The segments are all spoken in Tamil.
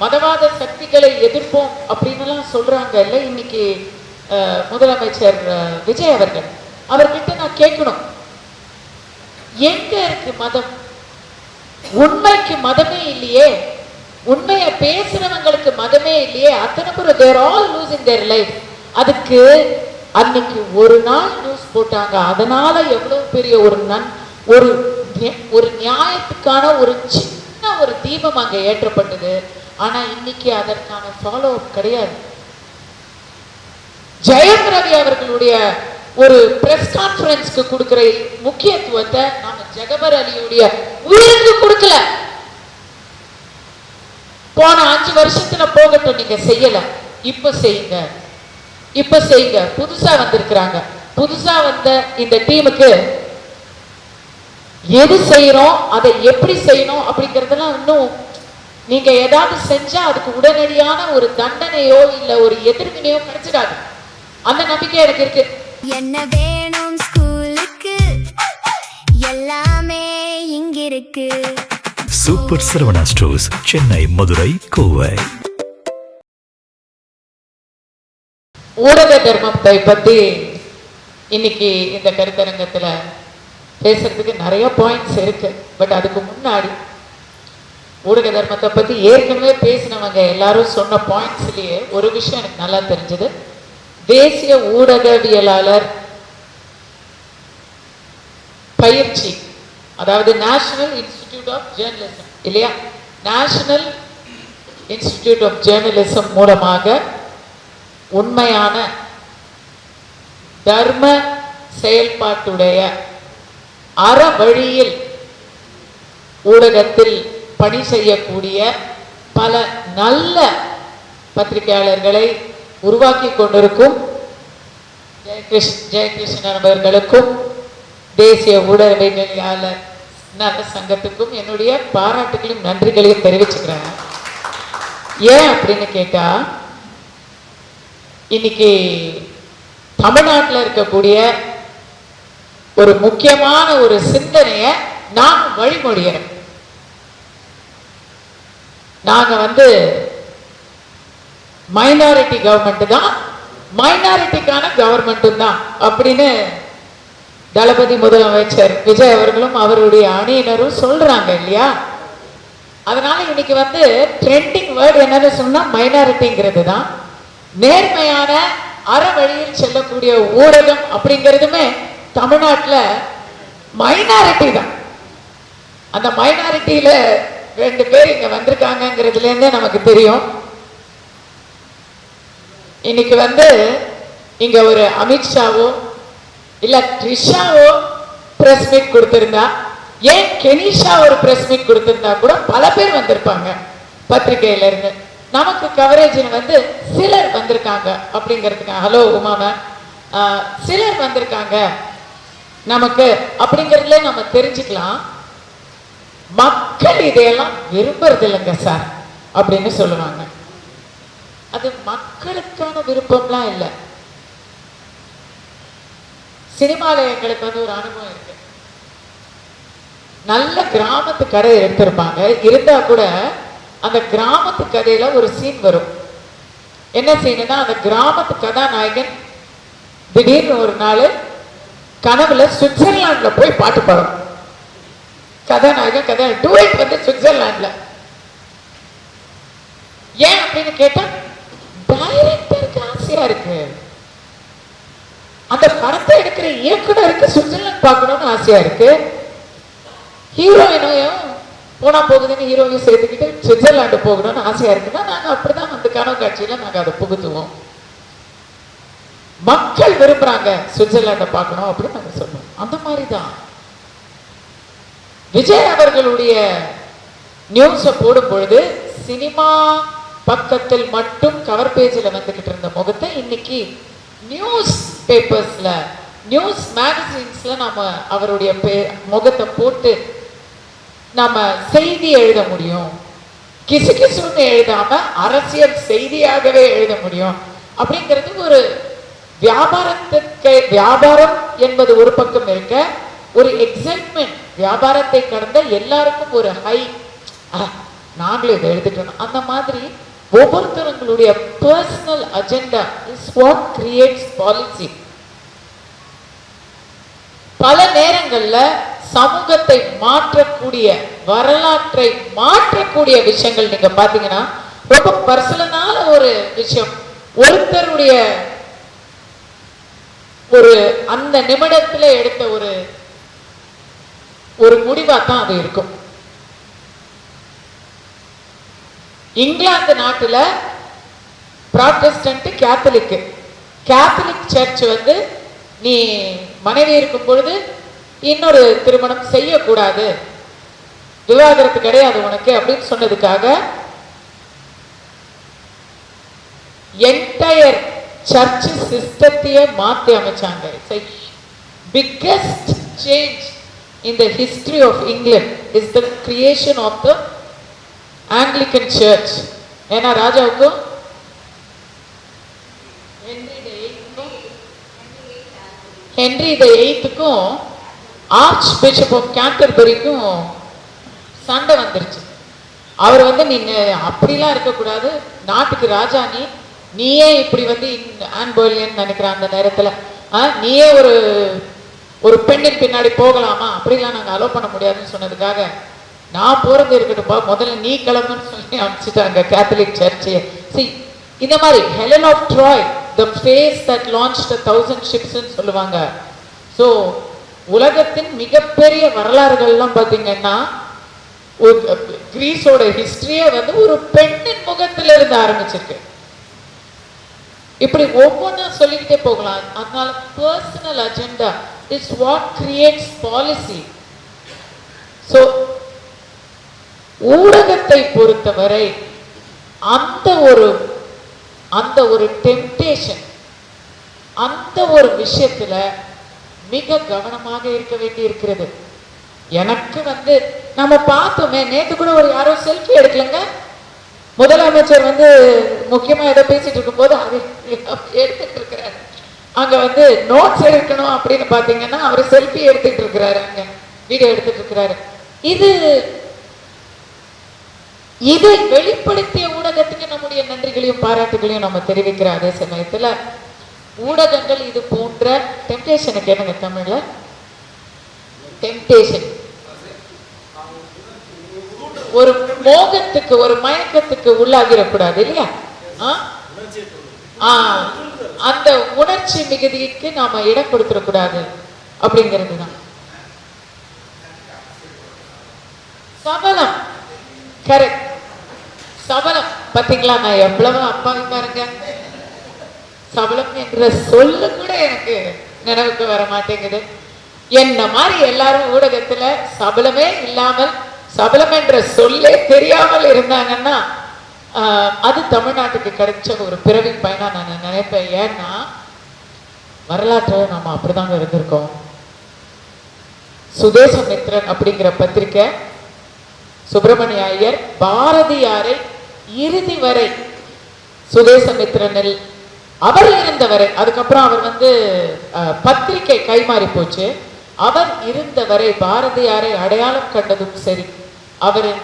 மதவாத சக்திகளை எதிர்ப்போம் அப்படின்னு சொல்றாங்க இல்ல இன்னைக்கு முதலமைச்சர் விஜய் அவர்கள். அவர்கிட்ட நான் கேட்கணும், எங்க இருக்கு மதம்? உண்மைக்கு மதமே இல்லையே, உண்மையை பேசுறவங்களுக்கு மதமே இல்லையே. அத்தனை பேர் தேர் ஆல் லூசிங் தேர் லைஃப். அதுக்கு அன்னைக்கு ஒரு நாள் நியூஸ் போட்டாங்க, அதனால எவ்வளவு பெரிய ஒரு நியாயத்துக்கான ஒரு சின்ன ஒரு தீபம் அங்க ஏற்றப்பட்டது. ஆனா இன்னைக்கு அதற்கான ஃபாலோ அப் கிடையாது. ஜெயம் ரவி அவர்களுடைய ஒரு பிரஸ் கான்ஃபரன்ஸ்க்கு கொடுக்கிற முக்கியத்துவத்தை நாம ஜகபர் அலியுடைய உயிருக்கு கொடுக்கல. போன 5 வருஷத்துல போகட்டும், நீங்க செய்யல, இப்ப செய்யுங்க, இப்ப செய்யுங்க. புதுசா வந்திருக்கிறாங்க, புதுசா வந்த இந்த டீமுக்கு எது செய்யறோம், அதை எப்படி செய்யணும் அப்படிங்கறதெல்லாம் இன்னும் நீங்க ஏதாவது செஞ்சா அதுக்கு உடனடியான ஒரு தண்டனையோ இல்ல ஒரு எதிர்வினையோ கிடைச்சிடாது. அந்த நம்பிக்கை எனக்கு இருக்கு. என்ன வேணும் ஸ்கூலுக்கு, எல்லாமே இங்க இருக்கு. Super Saravana stores, Chennai, Madurai, Kovai. ஊடக தர்மத்தை பத்தி இன்னைக்கு இந்த கருத்தரங்கத்துல பேசுறதுக்கு நிறைய பாயிண்ட்ஸ் இருக்கு. பட் அதுக்கு முன்னாடி ஊடக தர்மத்தை பத்தி ஏற்கனவே பேசினவங்க எல்லாரும் சொன்ன பாயிண்ட்ஸ்லயே ஒரு விஷயம் எனக்கு நல்லா தெரிஞ்சது. தேசிய ஊடகவியலாளர் பயிற்சி, அதாவது நேஷனல் இன்ஸ்டிடியூட் ஆஃப் ஜேர்னலிசம் இல்லையா, நேஷனல் இன்ஸ்டிடியூட் ஆஃப் ஜேர்னலிசம் மூலமாக உண்மையான தர்ம செயல்பாட்டுடைய அற வழியில் ஊடகத்தில் பணி செய்யக்கூடிய பல நல்ல பத்திரிகையாளர்களை உருவாக்கி கொண்டிருக்கும் ஜெயகிருஷ்ணன் அவர்களுக்கும் தேசிய ஊடகவியலாளர் நல சங்கத்துக்கும் என்னுடைய பாராட்டுகளையும் நன்றிகளையும் தெரிவிச்சுக்கிறேன். ஏன் அப்படின்னு கேட்டா, இன்னைக்கு தமிழ்நாட்டில் இருக்கக்கூடிய ஒரு முக்கியமான ஒரு சிந்தனையை நான் வழிமொழிகிறேன். நாங்க மைனாரிட்டி கவர்மெண்ட் தான், மைனாரிட்டிக்கான கவர்மெண்ட்டும் தான் அப்படின்னு தளபதி முதலமைச்சர் விஜய் அவர்களும் அவருடைய அணியினரும் சொல்றாங்க இல்லையா. அதனால இன்னைக்கு ட்ரெண்டிங் வேர்டு என்னன்னு சொன்னா மைனாரிட்டிங்கிறது தான். நேர்மையான அற வழியில் செல்லக்கூடிய ஊடகம் அப்படிங்கிறதுமே தமிழ்நாட்டில் மைனாரிட்டி தான். அந்த மைனாரிட்டியில 2 பேர் இங்க வந்திருக்காங்கிறதுல இருந்தே நமக்கு தெரியும். இன்னைக்கு இங்க ஒரு அமித்ஷாவோ இல்ல ட்ரிஷாவோ பிரஸ் மீட் கொடுத்திருந்தா, ஏன் கெனிஷா ஒரு பிரஸ் மீட் கொடுத்திருந்தா கூட பல பேர் வந்திருப்பாங்க பத்திரிகையில இருந்து. நமக்கு கவரேஜ் சிலர் வந்திருக்காங்க அப்படிங்கிறதுக்கு, ஹலோ உமா மேம், சிலர் வந்திருக்காங்க நமக்கு அப்படிங்கிறதுல நம்ம தெரிஞ்சுக்கலாம். மக்கள் இதையெல்லாம் விரும்புறது இல்லைங்க சார் அப்படின்னு சொல்லுவாங்க. அது மக்களுக்கான விருப்பம்லாம் இல்லை. சினிமால எங்களுக்கு ஒரு அனுபவம் இருக்கு. நல்ல கிராமத்து கதை எடுத்திருப்பாங்க, இருந்தா கூட அந்த கிராமத்து கதையில ஒரு சீன் வரும். என்ன சீனுன்னா, அந்த கிராமத்து கதாநாயகன் திடீர்னு ஒரு நாள் கனவுல சுவிட்சர்லாந்துல போய் பாட்டு பாடும். கதாநாயகன் டூயட் சுவிட்சர்லாந்துல. ஏன் அப்படின்னு கேட்டா, டைரக்டருக்கு ஆசையா இருக்கு, அந்த படத்தை எடுக்கிற இயக்குனருக்கு சுவிட்சர்லாந்து பார்க்கணும்னு ஆசையா இருக்கு. ஹீரோயினையும் போனா போகுதுன்னு ஹீரோவையும் சேர்த்துக்கிட்டு சுவிட்சர்லாந்து போகணும்னு ஆசையா இருக்குன்னா நாங்க அப்படிதான் கனவு காட்சியில நாங்க அதை புகுத்துவோம். மக்கள் விரும்புறாங்க சுவிட்சர்லாண்டை பார்க்கணும் அப்படின்னு நாங்க சொல்லுவோம். அந்த மாதிரிதான் விஜய் அவர்களுடைய நியூஸை போடும் பொழுது சினிமா பக்கத்தில் மட்டும் கவர் பேஜில் வந்துகிட்டு இருந்த முகத்தை இன்னைக்கு நியூஸ் பேப்பர்ஸ்ல, நியூஸ் மேகசின்ஸ்ல நாம அவருடைய முகத்தை போட்டு நாம செய்தி எழுத முடியும். கிசு கிசுன்னு எழுதாம அரசியல் செய்தியாகவே எழுத முடியும் அப்படிங்கிறது ஒரு வியாபாரத்துக்கு. வியாபாரம் என்பது ஒரு பக்கம் இருக்க, ஒரு எக்ஸைட்மெண்ட், வியாபாரத்தை கடந்த எல்லாருக்கும் ஒரு ஹை, நாங்களும் இதை எழுதிட்டோம். அந்த மாதிரி ஒவ்வொருத்தவங்களுடைய personal agenda is what creates policy. பல நேரங்கள்ல சமூகத்தை மாற்றக்கூடிய, வரலாற்றை மாற்றக்கூடிய விஷயங்கள் நீங்க பாத்தீங்கன்னா ரொம்ப பர்சனலான ஒரு விஷயம். ஒருத்தருடைய ஒரு அந்த நிமிடத்துல எடுத்த ஒரு முடிவா தான் அது இருக்கும். இங்கிலாந்து நாட்டுல புராட்டஸ்டன்ட் கேத்தலிக் சர்ச் வந்து நீ மனைவி இருக்கும் பொழுது இன்னொரு திருமணம் செய்யக்கூடாது, விவாகரத்து கிடையாது உனக்கு அப்படின்னு சொன்னதுக்காக என்டையர் சர்ச் சிஸ்டத்தையே மாத்தி அமைச்சாங்க. It's a biggest change in the history of England is the creation of the Anglican Church. ஏன்னா ராஜாவுக்கும் ஹென்றி தி எய்த்துக்கும் ஆர்ச் பிஷப் ஆஃப் கேண்டர்பரிக்கும் சண்டை வந்துருச்சு. அவர் வந்து நீங்க அப்படிலாம் இருக்கக்கூடாது, நாட்டுக்கு ராஜா நீயே இப்படி வந்து ஆன் போலியன் நினைக்கிற அந்த நேரத்துல நீயே ஒரு பெண்ணின் பின்னாடி போகலாமா, அப்படிலாம் நாங்க அலோவ் பண்ண முடியாதுன்னு சொன்னதுக்காக நான் போறது இருக்கட்டும்பா, முதல்ல நீ கிளம்புன்னு சொல்லி அனுப்பிச்சிட்டாங்க கேத்தலிக் சர்ச்சை. இந்த மாதிரி Helen of Troy, the face that launched 1,000 ships ன்னு சொல்லுவாங்க. ஸோ உலகத்தின் மிகப்பெரிய வரலாறுகள்லாம் பார்த்தீங்கன்னா கிரீஸோட ஹிஸ்டரியே வந்து ஒரு பெண்ணின் முகத்துல இருந்து ஆரம்பிச்சிருக்கு. இப்படி ஒவ்வொன்றா சொல்லிக்கிட்டே போகலாம். அதனால personal agenda is what creates policy. So ஊடகத்தை பொறுத்தவரை அந்த ஒரு டெம்டேஷன், அந்த ஒரு விஷயத்துல மிக கவனமாக இருக்க வேண்டி இருக்கிறது. எனக்கு வந்து நம்ம பார்த்தோமே, நேற்று கூட யாரோ செல்ஃபி எடுக்கலங்க, முதலமைச்சர் வந்து முக்கியமா ஏதோ பேசிட்டு இருக்கும் போது அது எடுத்துட்டு இருக்கிறாரு. அங்க வந்து நோட்ஸ் எடுக்கணும் அப்படின்னு பாத்தீங்கன்னா அவர் செல்ஃபி எடுத்துட்டு இருக்கிறாரு, அங்க வீடியோ எடுத்துட்டு இருக்கிறாரு. இதை வெளிப்படுத்திய ஊடகத்துக்கு நம்முடைய நன்றிகளையும் பாராட்டுகளையும் நம்ம தெரிவிக்கிற அதே சமயத்துல ஊடகங்கள் இது போன்ற டெம்டேஷனுக்கு என்னங்க தமிழ்ல டெம்டேஷன், ஒரு மோகத்துக்கு ஒரு மயக்கத்துக்கு உள்ளாகிடக்கூடாது இல்லையா? அந்த உணர்ச்சி மிகுதிக்கு நாம இடம் கொடுத்துடக்கூடாது அப்படிங்கிறது தான். சபலம், கரெக்ட். சபலம் பாத்தீங்களா, நான் எவ்வளவு அப்பாவி பாருங்க. சபலம் என்ற சொல்லு கூட எனக்கு நினைவுக்கு வர மாட்டேங்குது. என்ன மாதிரி எல்லாரும் ஊடகத்துல சபலமே இல்லாமல் சபலம் என்ற சொல்லே தெரியாமல் இருந்தாங்கன்னா அது தமிழ்நாட்டுக்கு கிடைச்ச ஒரு பிறவி பயனா நான் நினைப்பேன். ஏன்னா வரலாற்றை நாம அப்படிதாங்க இருந்திருக்கோம். சுதேசமித்ரன் அப்படிங்கிற பத்திரிக்கை சுப்பிரமணிய ஐயர் பாரதியாரை இறுதி வரை சுதேசமித்ரனில் அவர் இருந்தவரை, அதுக்கப்புறம் அவர் வந்து பத்திரிகை கைமாறி போச்சு, அவர் இருந்தவரை பாரதியாரை அடையாளம் கண்டதும் சரி, அவரின்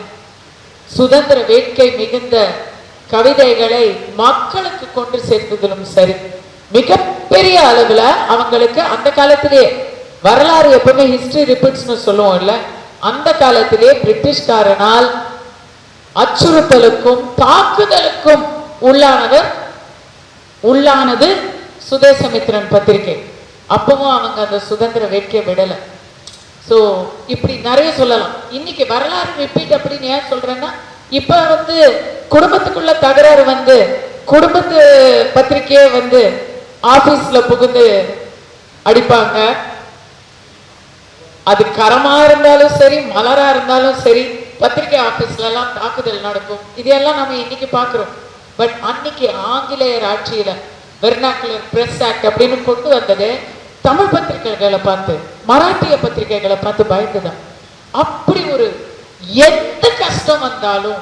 சுதந்திர வேட்கை மிகுந்த கவிதைகளை மக்களுக்கு கொண்டு சேர்த்ததிலும் சரி, மிகப்பெரிய அளவுல அவங்களுக்கு அந்த காலத்திலேயே வரலாறு எப்பவுமே ஹிஸ்டரி ரிப்பீட்ஸ்னு சொல்லுவோம் இல்ல, அந்த காலத்திலே பிரிட்டிஷ்காரனால் அச்சுறுத்தலுக்கும் தாக்குதலுக்கும் உள்ளானது சுதேசமித்ரன் பத்திரிகை. அப்பவும் அவங்க அந்த சுதந்திர வேட்கை விடல. சோ இப்படி நிறைய சொல்லலாம். இன்னைக்கு வரலாறு ரிப்பீட் அப்படின்னு ஏன் சொல்றேன்னா, இப்ப வந்து குடும்பத்துக்குள்ள தகராறு வந்து குடும்பத்து பத்திரிகையே வந்து ஆபீஸ்ல புகுந்து அடிப்பாங்க. அது கரமா இருந்தாலும் சரி, மலரா இருந்தாலும் சரி, பத்திரிகை ஆபீஸ்ல எல்லாம் தாக்குதல் நடக்கும். இதெல்லாம் நம்ம இன்னைக்கு பாக்குறோம். பட் அன்னைக்கு ஆங்கிலேயர் ஆட்சியில வெர்னாக்குலர் பிரஸ் ஆக்ட் அப்படின்னு கொண்டு வந்தது தமிழ் பத்திரிகைகளை பார்த்து, மராட்டிய பத்திரிகைகளை பார்த்து பயந்துதான். அப்படி ஒரு எந்த கஷ்டம் வந்தாலும்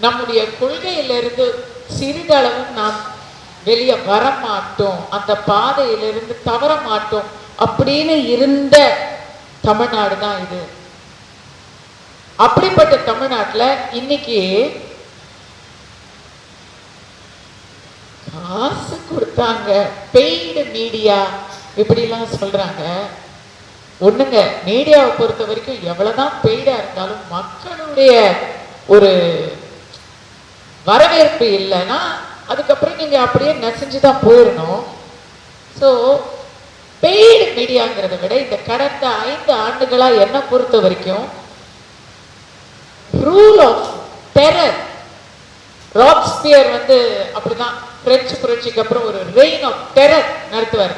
நம்முடைய கொள்கையிலிருந்து சிறிதளவும் நாம் வெளியே வர மாட்டோம், அந்த பாதையிலிருந்து தவற மாட்டோம் அப்படின்னு இருந்த தமிழ்நாடு தான் இது. அப்படிப்பட்ட தமிழ்நாட்டுல இன்னைக்கு காசு கொடுத்தாங்க, பெய்டு மீடியா இப்படிலாம் சொல்றாங்க. ஒண்ணுங்க, மீடியாவை பொறுத்த வரைக்கும் எவ்வளவுதான் பெய்டா இருந்தாலும் மக்களுடைய ஒரு வரவேற்பு இல்லைன்னா அதுக்கப்புறம் நீங்க அப்படியே நெசஞ்சுதான் போயிடணும். ஸோ பெய்டு மீடியாங்கிறத விட இந்த கடந்த 5 ஆண்டுகளா என்ன பொறுத்த வரைக்கும் ரூல் ஆஃப் டெரர், ராக்ஸ்பியர் வந்து அப்படிதான் பிரெஞ்சு புரட்சிக்கு அப்புறம் ஒரு ரெயின் ஆஃப் டெரர் நடத்துவார்.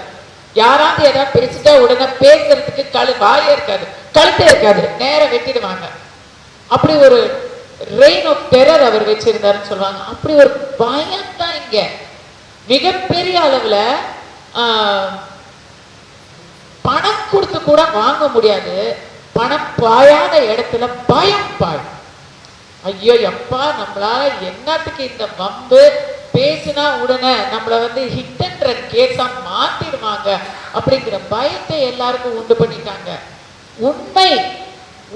யாராவது ஏதாவது பேசிட்டா உடனே பேசுறதுக்கு வாயே இருக்காது, கழுத்தே இருக்காது, நேரம் வெட்டிடுவாங்க. அப்படி ஒரு ரெயின் ஆஃப் டெரர் அவர் வச்சிருந்தாருன்னு சொல்லுவாங்க. அப்படி ஒரு பயம் தான் இங்க மிகப்பெரிய அளவுல பணம் கொடுத்து கூட வாங்க முடியாது. பணம் பாயாத இடத்துல பயம் பாய். ஐயோ எப்பா, நம்மளால என்னத்துக்கு இந்த வம்பு, பேசினா உடனே நம்மள வந்து ஹிட் அண்ட் ரன் கேஸா மாத்திடுவாங்க அப்படிங்கிற பயத்தை எல்லாருக்கும் உண்டு பண்ணிட்டாங்க.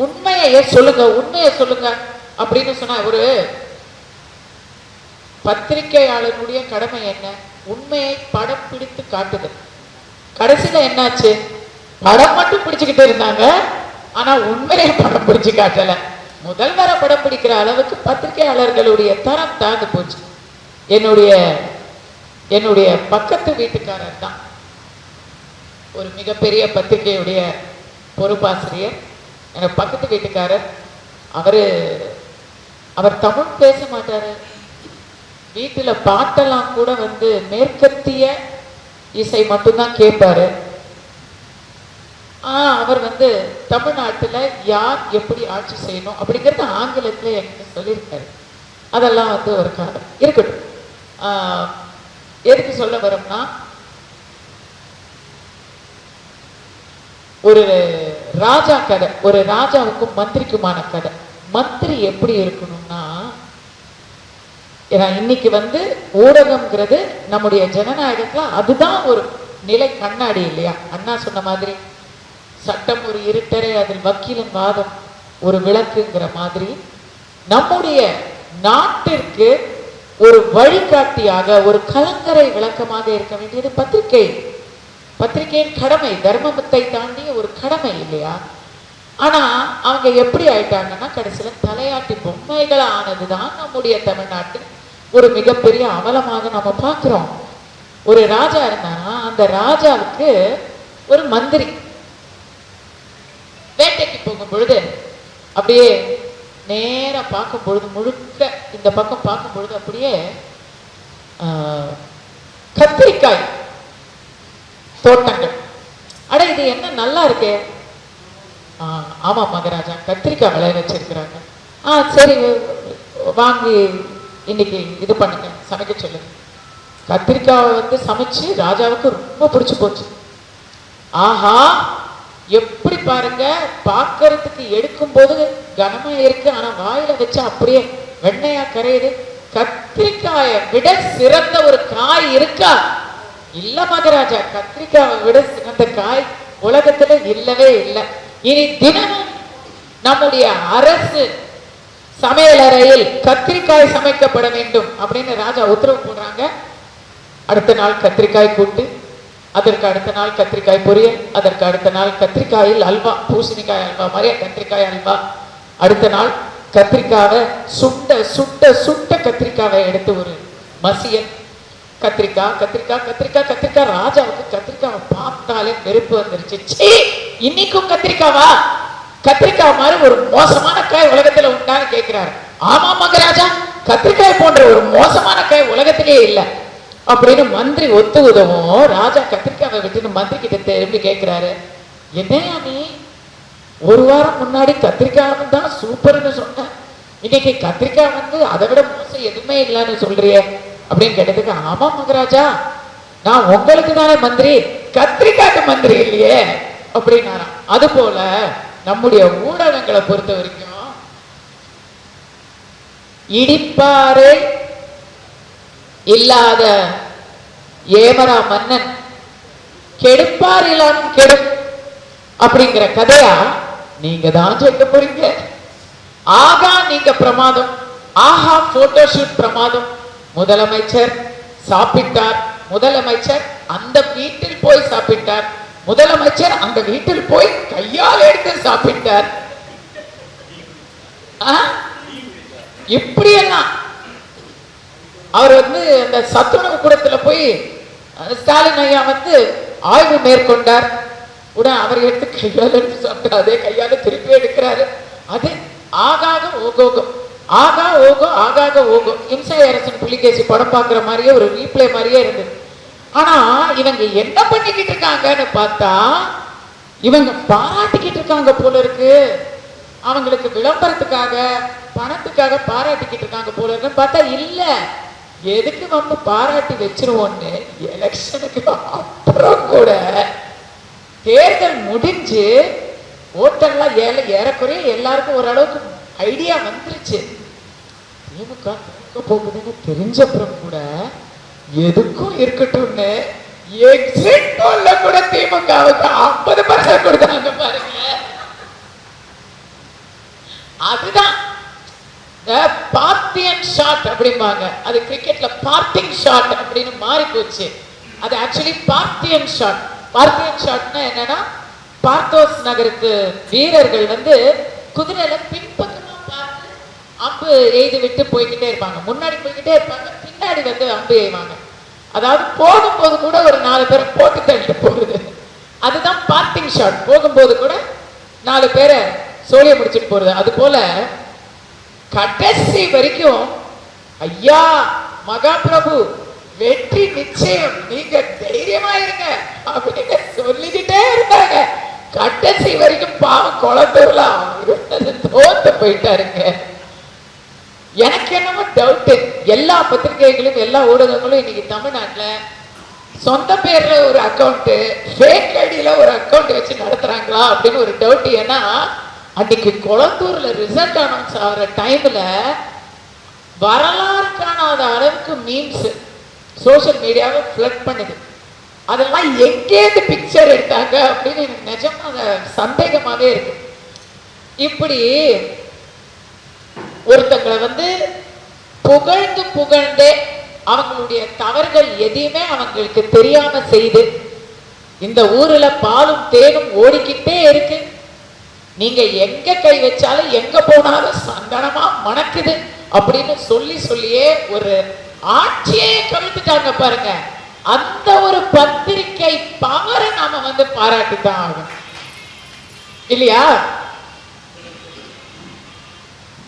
உண்மையை சொல்லுங்க, உண்மையை சொல்லுங்க அப்படின்னு சொன்னா ஒரு பத்திரிகையாளனுடைய கடமை என்ன? உண்மையை படம் பிடித்து காட்டுது. கடைசியில என்னாச்சு? படம் மட்டும் பிடிச்சுக்கிட்டு இருந்தாங்க, ஆனா உண்மையை படம் பிடிச்சு காட்டல. முதல்வரை படம் பிடிக்கிற அளவுக்கு பத்திரிகையாளர்களுடைய தரம் தாழ்ந்து போச்சு. என்னுடைய பக்கத்து வீட்டுக்காரர் தான் ஒரு மிகப்பெரிய பத்திரிகையுடைய பொறுப்பாசிரியர். எனக்கு பக்கத்து வீட்டுக்காரர். அவர் தமிழ் பேச மாட்டாரு. வீட்டுல பாட்டெல்லாம் கூட வந்து மேற்கத்திய இசை மட்டும்தான் கேட்பாரு. அவர் வந்து தமிழ்நாட்டுல யார் எப்படி ஆட்சி செய்யணும் அப்படிங்கிறது ஆங்கிலத்துல என்கிட்ட சொல்லியிருக்காரு. அதெல்லாம் வந்து ஒரு காலம் இருக்கட்டும். எதுக்கு சொல்ல வரோம்னா, ஒரு ராஜா கதை, ஒரு ராஜாவுக்கும் மந்திரிக்குமான கதை. மந்திரி எப்படி இருக்கணும்னா, இன்னைக்கு வந்து ஊடகம்ங்கிறது நம்முடைய ஜனநாயகத்துல அதுதான் ஒரு நிலை கண்ணாடி இல்லையா? அண்ணா சொன்ன மாதிரி சட்டம் ஒரு இருட்டறை, அதில் வக்கீலின் வாதம் ஒரு விளக்குங்கிற மாதிரி நம்முடைய நாட்டிற்கு ஒரு வழிகாட்டியாக, ஒரு கலங்கரை விளக்கமாக இருக்க வேண்டியது பத்திரிகையின் கடமை, தர்மத்தை தாண்டிய ஒரு கடமை இல்லையா? ஆனா அவங்க எப்படி ஆயிட்டாங்கன்னா, கடைசியில தலையாட்டி பொம்மைகள் ஆனதுதான் நம்முடைய தமிழ்நாட்டில் ஒரு மிகப்பெரிய அவலமாக நம்ம பார்க்கிறோம். ஒரு ராஜா இருந்தானா, அந்த ராஜாவுக்கு ஒரு மந்திரி வேட்டைக்கு போகும் பொழுது அப்படியே நேரா பார்க்கும் பொழுது, முழுக்க இந்த பக்கம் பார்க்கும் பொழுது அப்படியே கத்திரிக்காய் தோட்டங்கள். அட இது என்ன நல்லா இருக்கே. ஆமா மகாராஜா, கத்திரிக்காய் விளைய வச்சிருக்கிறாங்க. சரி வாங்கி இன்னைக்கு இது பண்ணுங்க, சமைக்க சொல்லுங்க. கத்திரிக்காவை வந்து சமைச்சு ராஜாவுக்கு ரொம்ப பிடிச்சு போச்சு. ஆஹா, எப்படி பாருங்க, பார்க்கறதுக்கு எடுக்கும் போது கனமா இருக்கு, ஆனா வாயில வச்சா அப்படியே வெண்ணையா கரையுது. கத்திரிக்காயை விட சிறந்த ஒரு காய் இருக்கா? இல்ல மகாராஜா, கத்திரிக்காயை விட சிறந்த காய் உலகத்துல இல்லவே இல்லை. இனி தினமும் நம்முடைய அரசு சமையலறையில் கத்திரிக்காய் சமைக்கப்பட வேண்டும் அப்படின்னு ராஜா உத்தரவு போடுறாங்க. அடுத்த நாள் கத்திரிக்காய் கூட்டு, அதற்கு அடுத்த நாள் கத்திரிக்காய் பொரியல், அதற்கு அடுத்த நாள் கத்திரிக்காயில் அல்வா, பூசணிக்காய் அல்வா மாதிரியே கத்திரிக்காய் அல்வா. அடுத்த நாள் கத்திரிக்காவை சுட்ட சுட்ட சுட்ட கத்திரிக்காவை எடுத்து ஒரு மசியல். கத்திரிக்காய் கத்திரிக்காய் கத்திரிக்காய் கத்திரிக்காய். ராஜாவுக்கு கத்திரிக்காவை பார்த்தாலே வெறுப்பு வந்துருச்சு. இன்னைக்கும் கத்திரிக்காவா? கத்திரிக்காய் மாதிரி ஒரு மோசமான காய் உலகத்துல உண்டான்னு கேட்கிறாரு. ஆமா மகாராஜா, கத்திரிக்காய் போன்ற ஒரு மோசமான காய் உலகத்திலேயே இல்லை அப்படின்னு மந்திரி ஒத்து உதவும். ராஜா கத்திரிக்காவை விட்டுன்னு மந்திரி கிட்ட திரும்பி கேட்கிறாரு, என்னையா நீ ஒரு வாரம் முன்னாடி கத்திரிக்காய் தான் சூப்பர்னு சொன்ன, இன்னைக்கு கத்திரிக்காய் வந்து அதை விட மோசம் எதுவுமே இல்லைன்னு சொல்றிய அப்படின்னு கேட்டதுக்கு, ஆமா மகாராஜா, நான் உங்களுக்கு தானே மந்திரி, கத்திரிக்காய்க்கு மந்திரி இல்லையே அப்படின்னாராம். அது போல நம்முடைய ஊடகங்களை பொறுத்த வரைக்கும் இடிப்பாறை இல்லாத ஏமரா மன்னன் கெடுப்பார் இல்லாமல் கெடும் அப்படிங்கிற கதையா நீங்க தான் கேட்க போறீங்க. ஆகா நீங்க பிரமாதம், ஆஹா போட்டோ ஷூட் பிரமாதம். முதலமைச்சர் சாப்பிட்டார், முதலமைச்சர் அந்த வீட்டில் போய் சாப்பிட்டார், முதலமைச்சர் அந்த வீட்டில் போய் கையால் எடுத்து சாப்பிட்டார். இப்படியெல்லாம் அவர் வந்து அந்த சத்துணவு கூடத்துல போய் ஸ்டாலின் ஐயா வந்து ஆய்வு மேற்கொண்டார். உடனே அவர் எடுத்து கையால் எடுத்து சாப்பிட்டார், அதே கையால திருப்பி எடுக்கிறாரு. அது ஆகாக ஓகோகம், ஆகா ஓகோ ஆகாக ஓகோ. இம்சை அரசன் புலிகேசி படம் பார்க்குற மாதிரியே ஒரு ரீப்ளே மாதிரியே இருந்தது. ஆனா இவங்க என்ன பண்ணிக்கிட்டு இருக்காங்கன்னு பார்த்தா இவங்க பாராட்டிக்கிட்டு இருக்காங்க போல இருக்கு. அவங்களுக்கு விளம்பரத்துக்காக பணத்துக்காக பாராட்டிக்கிட்டு இருக்காங்க போல இருக்குன்னு பார்த்தா இல்ல, எதுக்கு வந்து பாராட்டி வச்சிருவோன்னு எலெக்ஷனுக்கு அப்புறம் கூட தேர்தல் முடிஞ்சு ஓட்டெல்லாம் ஏறக்குறைய எல்லாருக்கும் ஓரளவுக்கு ஐடியா வந்துருச்சு. திமுக போகுதுன்னு தெரிஞ்சப்புறம் கூட எதுக்கும் இருக்கட்டும்னு எக்ஸிட் போல்ல கூட திமுகவுக்கு 50% கொடுத்தாங்க பாருங்க. அதுதான் பார்த்தியன் ஷாட் அப்படிம்பாங்க. அது கிரிக்கெட்ல பார்ட்டிங் ஷாட் அப்படின்னு மாறி போச்சு. அது ஆக்சுவலி பார்த்தியன் ஷாட். பார்த்தியன் ஷாட்னா என்னன்னா, பார்த்தோஸ் நகரத்து வீரர்கள் வந்து குதிரையில பின்பக்கமா பார்த்து அம்பு எய்து விட்டு போய்கிட்டே இருப்பாங்க. முன்னாடி போய்கிட்டே இருப்பாங்க, பின்னாடி வந்து அம்பு எய்வாங்க. அதாவது போகும்போது கூட ஒரு 4 பேரை போட்டு தள்ளிட்டு போகுது. அதுதான் பார்ட்டிங் ஷாட். போகும்போது கூட 4 பேரை சோழிய முடிச்சுட்டு போறது. அது போல கடைசி வரைக்கும் ஐயா மகாபிரபு வெற்றி நிச்சயம், நீங்க தைரியமா இருங்க அப்படின்னு சொல்லிக்கிட்டே இருந்தாங்க. கடைசி வரைக்கும் பாவம் குளத்தூர்ல தோத்து போயிட்டாருங்க. எனக்கு என்னமோ டவுட், எல்லா பத்திரிகைகளும் எல்லா ஊடகங்களும் இன்னைக்கு தமிழ்நாட்டுல சொந்த பேர்ல ஒரு அக்கௌண்ட், ஃபேக் ஐடியில ஒரு அக்கௌண்ட் வச்சு நடத்துறாங்களா அப்படின்னு ஒரு டவுட். ஏன்னா அன்னைக்கு குளத்தூர்ல ரிசல்ட் அனௌன்ஸ் ஆகிற டைம்ல வரலாறு காணாத அளவுக்கு மீம்ஸ் சோசியல் மீடியாவை ஃபிளட் பண்ணுது. அதெல்லாம் எங்கேருந்து பிக்சர் எடுத்தாங்க அப்படின்னு எனக்கு நிஜமா சந்தேகமாவே இருக்கு. இப்படி ஒருத்தங்களை வந்து புகழ்ந்து புகழ்ந்தே அவங்களுடைய தவறுகள் எதையுமே அவங்களுக்கு தெரியாம செய்து இந்த ஊர்ல பாலும் தேனும் ஓடிக்கிட்டே இருக்கு. நீங்க எங்க கை வச்சாலும் எங்க போனாலும் சந்தனமா மணக்குது அப்படின்னு சொல்லி சொல்லியே ஒரு ஆட்சியே கவிழ்த்துட்டாங்க பாருங்க. அந்த ஒரு பத்திரிகை பவரை நாம வந்து பாராட்டித்தான் ஆகும் இல்லையா?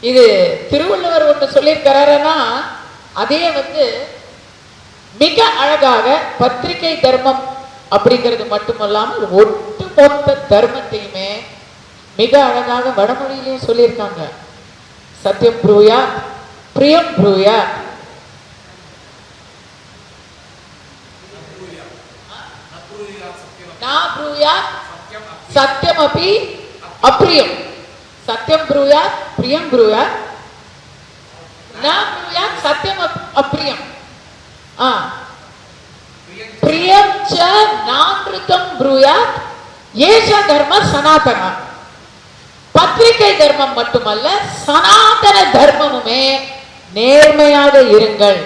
இது திருவள்ளுவர் ஒன்று சொல்லியிருக்கிறாருன்னா அதே வந்து மிக அழகாக பத்திரிகை தர்மம் அப்படிங்கிறது மட்டுமல்லாமல் ஒட்டுமொத்த தர்மத்தையுமே மிக அழகாக வடமொழியிலையும் சொல்லியிருக்காங்க. சத்தியம் ப்ரூயா பிரியம் ப்ரூயா, சத்தியம் அப்படி அப்ரியம், சத்தியம் ப்ரூயா பிரியம் ப்ரூயா, சத்தியம் அப்ரியம், பிரியம் ச நான்ருதம் ப்ரூயா ஏஷ தர்ம சனாதனா. பத்திரிகை தர்மம் மட்டுமல்ல, சனாதன தர்மமுமே நேர்மையாக இருங்கள்,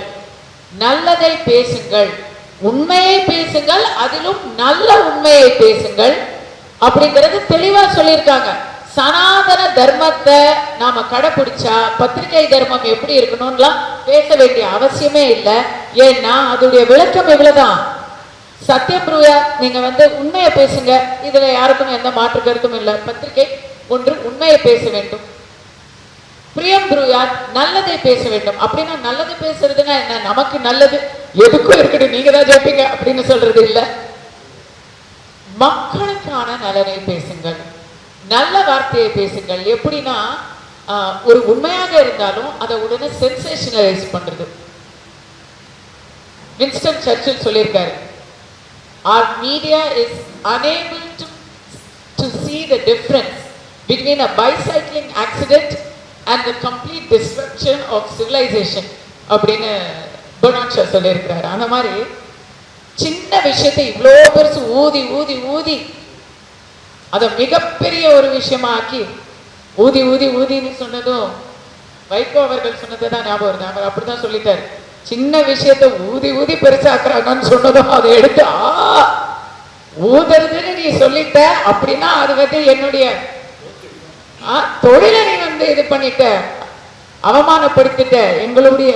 நல்லதை பேசுங்கள், உண்மையை பேசுங்கள், அதிலும் நல்ல உண்மையை பேசுங்கள் அப்படிங்கிறது தெளிவா சொல்லியிருக்காங்க. சனாதன தர்மத்தை நாம கடைபிடிச்சா பத்திரிகை தர்மம் எப்படி இருக்கணும்லாம் பேச வேண்டிய அவசியமே இல்லை. ஏன்னா அதோடைய விளக்கம் இவ்வளவுதான். சத்தியம் ப்ரூயா, நீங்க வந்து உண்மையை பேசுங்க, இதுல யாருக்கும் எந்த மாற்று கருத்தும் இல்லை. பத்திரிகை ஒன்று உண்மையை பேச வேண்டும். பிரியம் ப்ரூயா, நல்லதை பேச வேண்டும். அப்படின்னா நல்லது பேசுறதுன்னா என்ன? நமக்கு நல்லது எதுக்கும் இருக்கட்டும், நீங்க தான் ஜெயிப்பீங்க அப்படின்னு சொல்றது இல்லை. மக்களுக்கான நலனை பேசுங்கள், நல்ல வார்த்தையை பேசுங்கள். எப்படின்னா ஒரு உண்மையாக இருந்தாலும் அதை உடனே சென்சேஷனலைஸ் பண்றது. வின்ஸ்டன் சர்ச்சில் சொல்லியிருக்காரு, our media is unable to see the difference between a bicycling accident and the complete destruction of civilization அப்படின்னு பெர்னார்ட் ஷா சொல்லியிருக்கிறாரு. அந்த மாதிரி சின்ன விஷயத்தை இவ்வளோ பெருசு ஊதி ஊதி ஊதி அதை மிகப்பெரிய ஒரு விஷயமா ஆக்கி ஊதி ஊதி ஊதின்னு சொன்னதும் வைகோ அவர்கள் சொன்னதை தான் ஞாபகம் வருது. அவர் அப்படிதான் சொல்லிட்டாரு, சின்ன விஷயத்த ஊதி ஊதி பெருசாக்குறாங்கன்னு சொன்னதும் அதை எடுத்து ஊதுறதுன்னு நீ சொல்லிட்ட அப்படின்னா அது வந்து என்னுடைய தொழிலை நீ வந்து இது பண்ணிட்ட, அவமானப்படுத்திட்ட, எங்களுடைய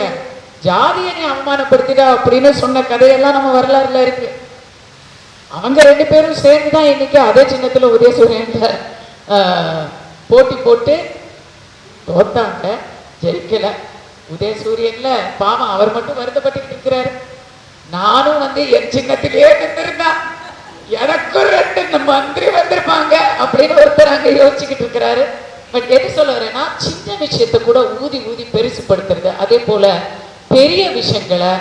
ஜாதியை நீ அவமானப்படுத்திட்ட அப்படின்னு சொன்ன கதையெல்லாம் நம்ம வரலாறுல இருக்கு. அவங்க 2 பேரும் சேர்ந்துதான் இன்னைக்கு அதே சின்னத்துல உதயசூரியன் போட்டி போட்டு தோத்தாங்க, ஜெயிக்கல. உதயசூரியன்ல பாவம் அவர் மட்டும் வருத்தப்பட்டு இருக்கிறாரு. நானும் வந்து என் சின்னத்திலேயே நின்றுருந்தேன், எனக்கும் 2 மந்திரி வந்திருப்பாங்க அப்படின்னு ஒருத்தர் அங்க யோசிச்சுக்கிட்டு இருக்கிறாரு. பட் எது சொல்ல வரேன்னா, சின்ன விஷயத்த கூட ஊதி ஊதி பெருசுப்படுத்துறது, அதே போல பெரிய விஷயங்களை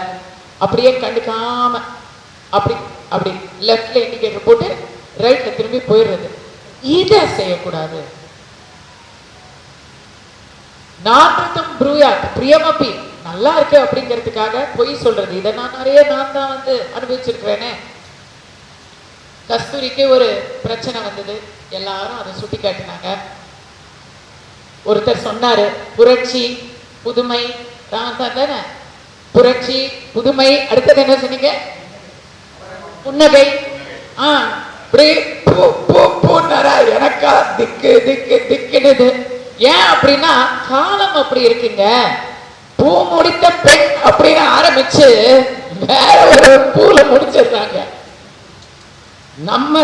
அப்படியே கண்டுக்காம அப்படி அப்படி லெஃப்ட்ல இண்டிகேட்டர் போட்டு ரைட்ல திரும்பி போயிடுறது, இதை செய்யக்கூடாது. நாற்றத்தம் ப்ரூயாத் பிரியமப்பி நல்லா இருக்கு அப்படிங்கிறதுக்காக பொய் சொல்றது, இதை நான் தான் வந்து அனுபவிச்சிருக்கிறேனே. கஸ்தூரிக்கு ஒரு பிரச்சனை வந்தது, எல்லாரும் அதை சுட்டி காட்டினாங்க. ஒருத்தர் சொன்னாரு, புரட்சி புதுமை தானே, புரட்சி புதுமை, அடுத்தது என்ன சொன்னீங்க, புன்னகை. எனக்கா திக்கு திக்கு திக்குன்னு. ஏன் அப்படின்னா காலம் அப்படி இருக்குங்க. பூ முடித்த பெண் அப்படின்னு ஆரம்பிச்சு வேற ஒரு பூல முடிச்சிடுறாங்க. நம்ம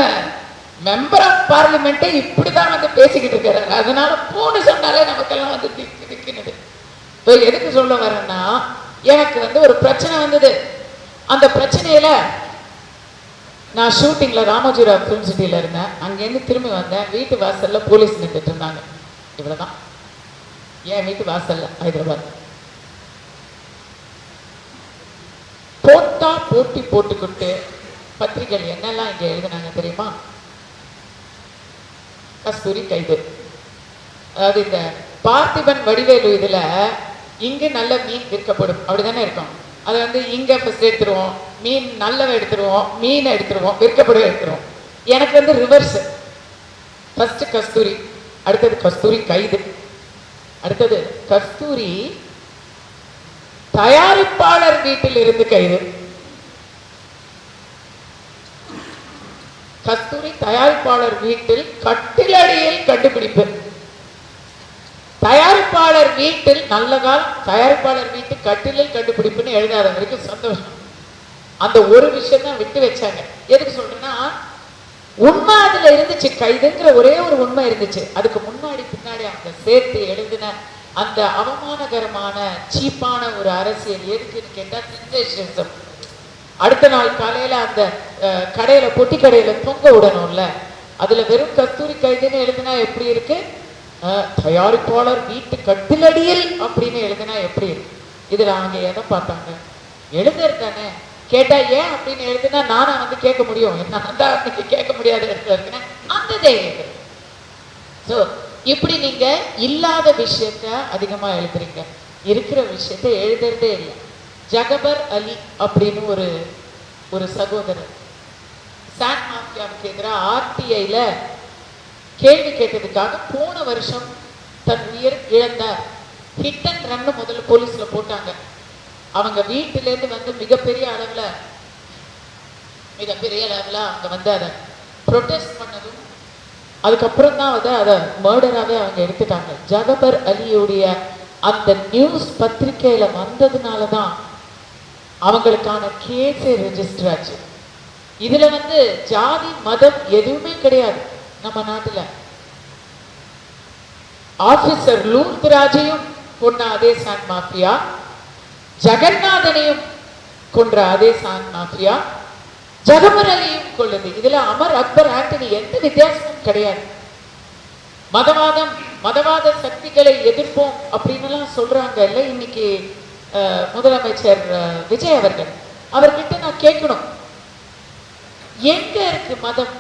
மெம்பர் ஆஃப் பார்லிமெண்ட் இப்படிதான் வந்து பேசிக்கிட்டு இருக்கிறாரு. அதனால பூன்னு சொன்னாலே நமக்கெல்லாம் வந்து திக்கு திக்குன்னு. எதுக்கு சொல்ல வரேன்னா, எனக்கு வந்து ஒரு பிரச்சனை வந்தது. அந்த பிரச்சனையில நான் ஷூட்டிங்ல ராமோஜிராவ் ஃபிலிம் சிட்டியில இருந்தேன். அங்கேருந்து திரும்பி வந்தேன், வீட்டு வாசல்ல போலீஸ் நின்றுட்டு இருந்தாங்க. இவ்வளவுதான் என் வீட்டு வாசல்ல ஹைதராபாத். போட்டி போட்டுக்கிட்டு பத்திரிகைகள் என்னெல்லாம் இங்க எழுதினாங்க தெரியுமா? கஸ்தூரி கைது. அதாவது இந்த பார்த்திபன் வடிவேலு இதுல இங்கு நல்ல மீன் விற்கப்படும் அப்படிதானே இருக்கும். அது வந்து இங்க ஃபர்ஸ்ட் எடுத்துருவோம், மீன் நல்லவை எடுத்துருவோம், மீன் எடுத்துருவோம், விற்கப்படும் எடுத்துருவோம். எனக்கு வந்து ரிவர்ஸ். ஃபர்ஸ்ட் கஸ்தூரி, அடுத்தது கஸ்தூரி கைது, அடுத்தது கஸ்தூரி தயாரிப்பாளர் வீட்டில் இருந்து கைது. கஸ்தூரி தயாரிப்பாளர் வீட்டில் கட்டிலடியில் கண்டுபிடிப்பு. தயாரிப்பாளர் வீட்டில் நல்ல காலம், தயாரிப்பாளர் வீட்டு கட்டிலில் கண்டுபிடிப்புன்னு எழுதாத வரைக்கும் சந்தோஷம். அந்த ஒரு விஷயம் தான் விட்டு வச்சாங்க. எதுக்கு சொல்றேன்னா, உண்மை அதுல இருந்துச்சு, கைதுங்கிற ஒரே ஒரு உண்மை இருந்துச்சு. அதுக்கு முன்னாடி பின்னாடி அவங்க சேர்த்து எழுதின அந்த அவமானகரமான சீப்பான ஒரு அரசியல் எதுக்குன்னு கேட்டா சென்சேஷனிசம். அடுத்த நாள் காலையில அந்த கடையில பொட்டி கடையில தொங்க விடணும்ல, அதுல வெறும் கஸ்தூரி கைதுன்னு எழுதினா எப்படி இருக்கு, தயாரிப்பாளர் வீட்டு கட்டிலடியில் அப்படின்னு எழுதினா எப்படி இருக்கு? இதுல அவங்க எதை பார்த்தாங்க? எழுதுறது தானே. கேட்டா ஏன் அப்படின்னு எழுதுனா நானா வந்து கேட்க முடியும், நான் தான் கேட்க முடியாத இடத்துல இருக்கேன் அந்த தைரியம். ஸோ இப்படி நீங்க இல்லாத விஷயத்த அதிகமா எழுதுறீங்க, இருக்கிற விஷயத்த எழுதுறதே இல்லை. ஜகபர் அலி அப்படின்னு ஒரு சகோதரர் சாண்ட் மாஃபியாவுக்கு எதிராக ஆர்டிஐல கேள்வி கேட்டதுக்காக போன வருஷம் தன் உயிர் இழந்தார். ஹிட் அண்ட் ரன் முதல்ல போலீஸ்ல போட்டாங்க. அவங்க வீட்டிலேருந்து வந்து மிகப்பெரிய அளவுல அவங்க வந்து அதை ப்ரொடெஸ்ட் பண்ணதும் அதுக்கப்புறம் தான் வந்து அதை மர்டராகவே அவங்க எடுத்துட்டாங்க. ஜகபர் அலியுடைய அந்த நியூஸ் பத்திரிகையில வந்ததுனால தான் அவங்களுக்கான கேஸே ரெஜிஸ்டர் ஆச்சு. இதுல வந்து ஜாதி மதம் எதுவுமே கிடையாது நம்ம நாட்டுல. ஆபீசர் லூர்த்ராஜையும் கொண்ட அதே சாண்ட் மாஃபியா, ஜெகநாதனையும் கொன்ற அதே சாண்ட் மாஃபியா ஜகபர் அலியும் கொள்ளுது. இதுல அமர் அக்பர் ஆண்டனி எந்த வித்தியாசமும் கிடையாது. மதவாத சக்திகளை எதிர்ப்போம் அப்படின்னு எல்லாம் சொல்றாங்க இல்ல இன்னைக்கு முதலமைச்சர் விஜய் அவர்கிட்ட நான் கேட்கணும், எங்க இருக்கு மதம்?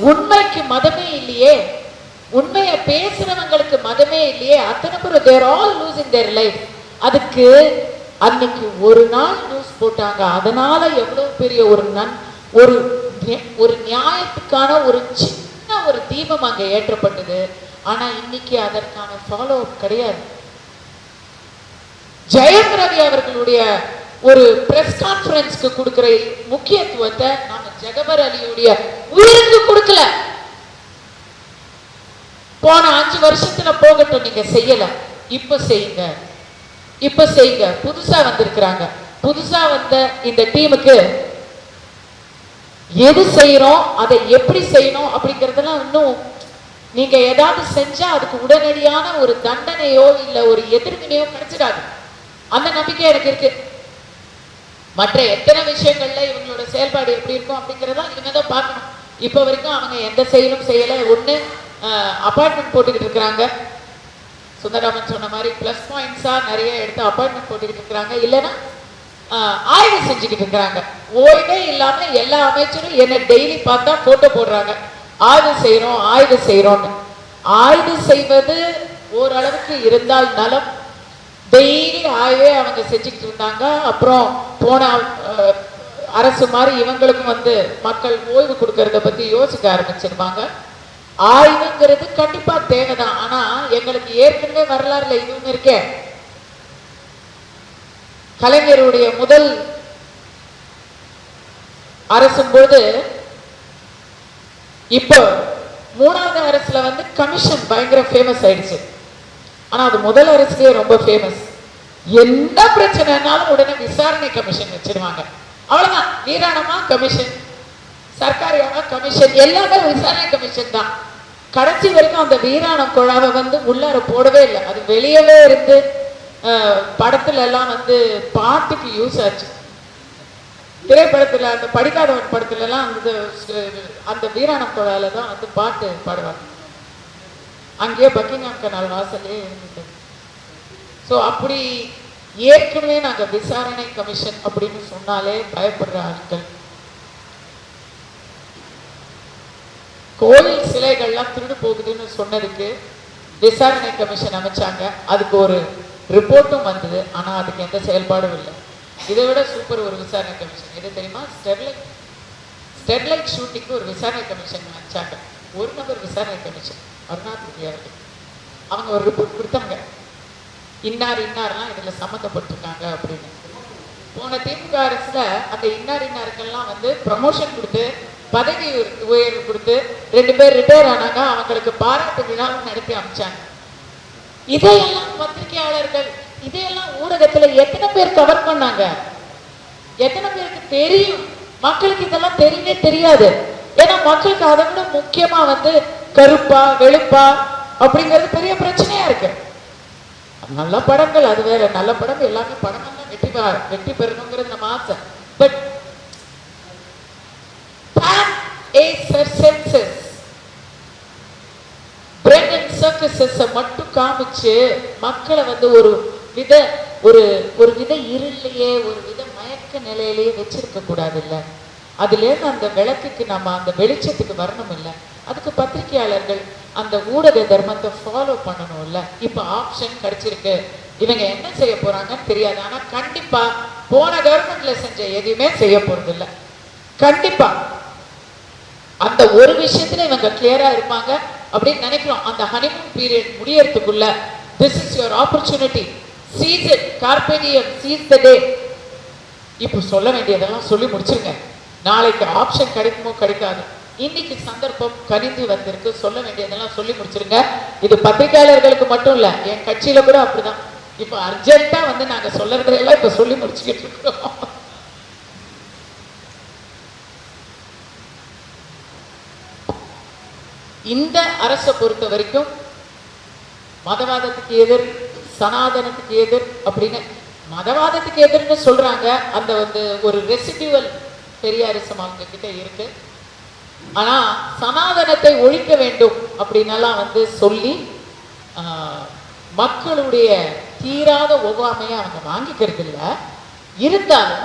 உண்மைக்கு மதமே இல்லையே, உண்மையை பேசுறவங்களுக்கு மதமே இல்லையே. அத்தனை பேர் they are all losing their life. அதுக்கு அன்னைக்கு ஒரு நாள் நியூஸ் போட்டாங்க, அதனால எவ்வளவு பெரிய ஒரு நியாயத்துக்கான ஒரு சின்ன ஒரு தீபம் அங்க ஏற்றப்பட்டது. ஆனா இன்னைக்கு அதற்கான ஃபாலோ அப் கிடையாது. ஜெயம் ரவி அவர்களுடைய ஒரு பிரஸ் கான்ஃபரன்ஸ்க்கு கொடுக்கிற முக்கியத்துவத்தை நாம ஜகபர் அலியுடைய உயிருக்கு கொடுக்கல. போன 5 வருஷத்துல போகட்டும், நீங்க செய்யல, இப்ப செய்யுங்க, இப்ப செய்யுங்க. புதுசா வந்திருக்கிறாங்க, புதுசா வந்த இந்த டீமுக்கு எது செய்யறோம், அதை எப்படி செய்யணும் அப்படிங்கறதெல்லாம் இன்னும் நீங்க ஏதாவது செஞ்சா அதுக்கு உடனடியான ஒரு தண்டனையோ இல்ல ஒரு எதிர்வினையோ கிடைச்சிடாது. அந்த நம்பிக்கை எனக்கு இருக்கு. மற்ற எத்தனை விஷயங்கள்ல இவங்களோட செயல்பாடு எப்படி இருக்கும் அப்படிங்கறத இவங்க தான் பார்க்கணும். இப்ப வரைக்கும் அவங்க எந்த செயலும் செய்யல. ஒண்ணு அப்பாயின்மெண்ட் போட்டுக்கிட்டு இருக்கிறாங்க, சுந்தரராமன் சொன்ன மாதிரி பிளஸ் பாயிண்ட்ஸா நிறைய எடுத்து அப்பாயின்மெண்ட் போட்டுக்கிட்டு இருக்கிறாங்க. இல்லைன்னா ஆய்வு செஞ்சுக்கிட்டு இருக்கிறாங்க. ஓய்வே இல்லாம எல்லா அமைச்சரும் என்ன டெய்லி பார்த்தா போட்டோ போடுறாங்க, ஆய்வு செய்யறோம் ஆய்வு செய்யறோம்னு. ஆய்வு செய்வது ஓரளவுக்கு இருந்தால் நலம். டெய்லி ஆய்வே அவங்க செஞ்சுக்கிட்டு இருந்தாங்க. அப்புறம் போன அரசு மாதிரி இவங்களுக்கும் வந்து மக்கள் ஓய்வு கொடுக்கறத பத்தி யோசிக்க ஆரம்பிச்சிருவாங்க. ஆய்வுங்கிறது கண்டிப்பா தேவைதான். ஆனா எங்களுக்கு ஏற்கனவே வரலாறுல இதுவும் இருக்கே. கலைஞருடைய முதல் அரசும் போது இப்போ 3வது அரசுல வந்து கமிஷன் பயங்கர ஃபேமஸ் ஆயிடுச்சு. ஆனா அது முதல் அரசுலயே ரொம்ப ஃபேமஸ். என்ன பிரச்சனைனாலும் உடனே விசாரணை கமிஷன் வச்சிருவாங்க. அவ்வளவுதான். வீராணமா கமிஷன், சர்க்காரியான கமிஷன், எல்லாமே விசாரணை கமிஷன் தான். கடைசி வரைக்கும் அந்த வீராணம் குழாவை வந்து உள்ளார போடவே இல்லை. அது வெளியவே இருந்து படத்துல எல்லாம் வந்து பாட்டுக்கு யூஸ் ஆச்சு. திரைப்படத்துல அந்த படிக்காதவன் படத்துல எல்லாம் அந்த வீராணம் குழாயில தான் வந்து பாட்டு பாடுவாங்க. அங்கேயே பக்கிங்ஹாம் கனால் வாசலே இருந்துட்டு. ஸோ அப்படி ஏற்கனவே நாங்க விசாரணை கமிஷன் அப்படின்னு சொன்னாலே பயப்படுற ஆட்கள். கோயில் சிலைகள்லாம் திருடு போகுதுன்னு சொன்னதுக்கு விசாரணை கமிஷன் அமைச்சாங்க. அதுக்கு ஒரு ரிப்போர்ட்டும் வந்தது. ஆனா அதுக்கு எந்த செயல்பாடும் இல்லை. இதை விட சூப்பர் ஒரு விசாரணை கமிஷன் எது தெரியுமா? ஸ்டெர்லைட் ஷூட்டிங்க்கு ஒரு விசாரணை கமிஷன் வச்சாங்க. ஒரு நபர் விசாரணை கமிஷன், அருணாதிபதி அவர்கள். அவங்க ஒரு ரிப்போர்ட் கொடுத்தாங்க, இன்னார்லாம் இதுல சம்மந்தப்பட்டிருக்காங்க அப்படின்னு. போன திமுக அரசுல அந்த இன்னாருக்கெல்லாம் வந்து ப்ரமோஷன் கொடுத்து பதவி உயர்வு கொடுத்து 2 பேர் ரிட்டையர் ஆனாங்க. அவங்களுக்கு பாராட்டு விழாவும் நடத்தி அமைச்சாங்க. இதையெல்லாம் பத்திரிகையாளர்கள், இதையெல்லாம் ஊடகத்துல எத்தனை பேர் கவர் பண்ணாங்க? எத்தனை பேருக்கு தெரியும்? மக்களுக்கு இதெல்லாம் தெரியவே தெரியாது. ஏன்னா மக்களுக்கு அதை விட முக்கியமா வந்து கருப்பா வெளுப்பா அப்படிங்கிறது பெரிய பிரச்சனையா இருக்கு. நல்ல படங்கள் அது வேற, நல்ல படம் எல்லாமே படமெல்லாம் வெற்றி பெறணுங்கிறது நம்ம ஆசை. பட் மட்டும் காமிச்சு மக்களை வந்து ஒரு வித இருளையே ஒரு வித மயக்க நிலையிலேயே வச்சிருக்க கூடாது இல்ல. அதுல இருந்து அந்த விளக்குக்கு நம்ம அந்த வெளிச்சத்துக்கு வரணும் இல்ல. அதுக்கு பத்திரிகையாளர்கள் அந்த ஊடக தர்மத்தை ஃபாலோ பண்ணணும் இல்ல. இப்ப ஆப்ஷன் கிடைச்சிருக்கு, இவங்க என்ன செய்ய போறாங்கன்னு தெரியாது. ஆனா கண்டிப்பா போன கவர்மெண்ட்ல செஞ்ச எதுவுமே செய்ய போறது இல்ல. கண்டிப்பா அந்த ஒரு விஷயத்துல இவங்க கிளியரா இருப்பாங்க அப்படின்னு நினைக்கிறோம். அந்த ஹனிமூன் பீரியட் முடியறதுக்குள்ள this is your opportunity, seize it, carpe diem, seize the day. இப்போ சொல்ல வேண்டியதெல்லாம் சொல்லி முடிச்சிருங்க. நாளைக்கு ஆப்ஷன் கிடைக்குமோ கிடைக்காது. இன்னைக்கு சந்தர்ப்பம் கனிந்து வந்திருக்கு, சொல்ல வேண்டியதெல்லாம் சொல்லி முடிச்சிருங்க. இது பத்திரிகையாளர்களுக்கு மட்டும் இல்ல, என் கட்சியில கூட அப்படிதான். இப்போ அர்ஜென்ட்டா வந்து நாங்க சொல்றதெல்லாம் இப்ப சொல்லி முடிச்சுக்கிட்டு இருக்கோம். இந்த அரசை பொறுத்த வரைக்கும் மதவாதத்துக்கு எதிர், சனாதனத்துக்கு எதிர் அப்படின்னு மதவாதத்துக்கு எதிர்ன்னு சொல்றாங்க. அந்த வந்து ஒரு ரெசிடியூவல் பெரியாரிசம் அவங்க கிட்ட இருக்கு. ஆனா சனாதனத்தை ஒழிக்க வேண்டும் அப்படின்னெல்லாம் வந்து சொல்லி மக்களுடைய தீராத ஒவ்வாமையை அவங்க வாங்கிக்கிறது இல்லை. இருந்தாலும்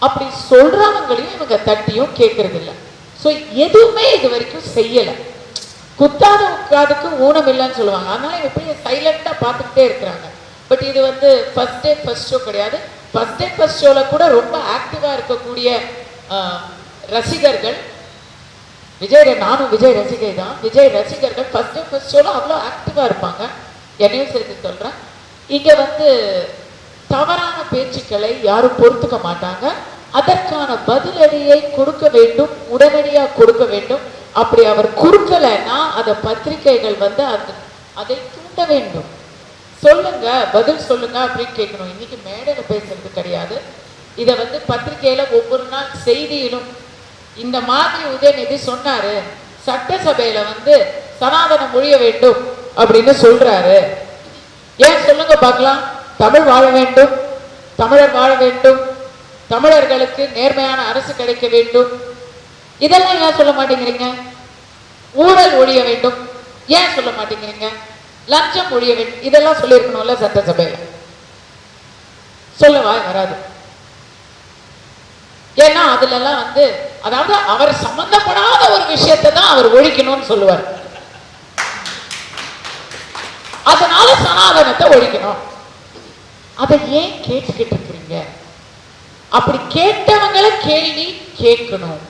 அப்படி சொல்றவங்களையும் இவங்க தட்டியும் கேட்கறது இல்லை. ஸோ எதுவுமே இது வரைக்கும் செய்யலை. குத்தாத உட்காதுக்கு ஊனம் இல்லைன்னு சொல்லுவாங்க. அதனால எப்படி சைலண்டா பார்த்துக்கிட்டே இருக்கிறாங்க. பட் இது வந்து ஃபர்ஸ்ட் டே ஃபர்ஸ்ட் ஷோ கிடையாது. ஃபர்ஸ்ட் டே ஃபர்ஸ்ட் ஷோல கூட ரொம்ப ஆக்டிவா இருக்கக்கூடிய ரசிகர்கள் நானும் விஜய் ரசிகை தான். விஜய் ரசிகர்கள் ஃபர்ஸ்ட் ஷோல அவ்வளோ ஆக்டிவா இருப்பாங்க. என்னையும் சேர்த்து சொல்றேன். இங்க வந்து தவறான பேச்சுக்களை யாரும் பொறுத்துக்க மாட்டாங்க. அதற்கான பதிலடியை கொடுக்க வேண்டும், உடனடியாக கொடுக்க வேண்டும். அப்படி அவர் கொடுக்கலைன்னா அதை பத்திரிகைகள் வந்து அதை தூண்ட வேண்டும். சொல்லுங்க, பதில் சொல்லுங்க அப்படின்னு கேட்கணும். இன்னைக்கு மேடையில பேசுறது கிடையாது. இதை வந்து பத்திரிகையில ஒவ்வொரு நாள் செய்தியிலும் இந்த மாதிரி உதயநிதி சொன்னாரு, சட்டசபையில வந்து சனாதனம் ஒழிய வேண்டும் அப்படின்னு சொல்றாரு. ஏன் சொல்லுங்க பார்க்கலாம். தமிழ் வாழ வேண்டும், தமிழர் வாழ வேண்டும், தமிழர்களுக்கு நேர்மையான அரசு கிடைக்க வேண்டும். இதெல்லாம் ஏன் சொல்ல மாட்டேங்கிறீங்க? ஊழல் ஒழிய வேண்டும் ஏன் சொல்ல மாட்டேங்கிறீங்க? லஞ்சம் ஒழிய வேண்டும், இதெல்லாம் சொல்லியிருக்கணும்ல சட்டசபையில. சொல்ல வாய் வராது. ஏன்னா அதுல எல்லாம் வந்து அதாவது அவர் சம்பந்தப்படாத ஒரு விஷயத்தை தான் அவர் ஒழிக்கணும்னு சொல்லுவார். அதனால சனாதனத்தை ஒழிக்கணும். அதை ஏன் கேட்டுக்கிட்டு இருக்கிறீங்க? அப்படி கேட்டவங்களை கேள்வி கேட்கணும்.